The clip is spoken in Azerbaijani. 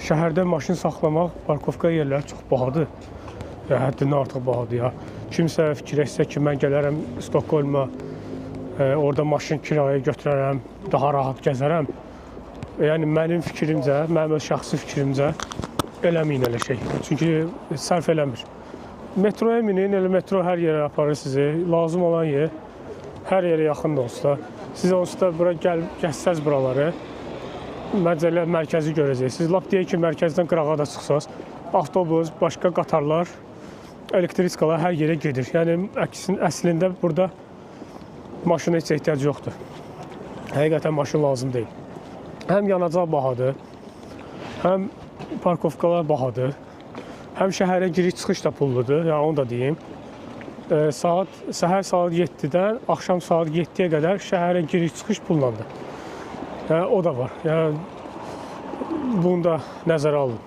şəhərdə maşın saxlamaq, parkovka yerləri çox bahadır. Həddindən artıq bahadır ya. Kimsə fikirləşsə ki, mən gələrəm Stokholma, orada maşın kirayə götürərəm, daha rahat gəzərəm. Yəni mənim fikrimcə, mənim şəxsi fikrimcə eləməyin elə şey. Çünki sərf eləmir. Metroya minin, elə metro hər yerə aparır sizi. Lazım olan yer hər yerə yaxın da olsa. Siz onsuz da bura gəzsəz buraları, məncə elə mərkəzi görəcəksiniz. Lap deyək ki, mərkəzdən qırağa da çıxsaz, avtobus, başqa qatarlar, elektrikalar hər yerə gedir. Yəni əslində burada maşına heç ehtiyac yoxdur. Həqiqətən maşın lazım deyil. Həm yanacaq bahadır, həm parkovkalar bahadır, həm şəhərə giriş-çıxış da pulludur, yəni onu da deyim. Səhər saat 7-dən axşam saat 7-yə qədər şəhərə giriş-çıxış pullandır. Yəni o da var. Yəni bunu da nəzərə alın.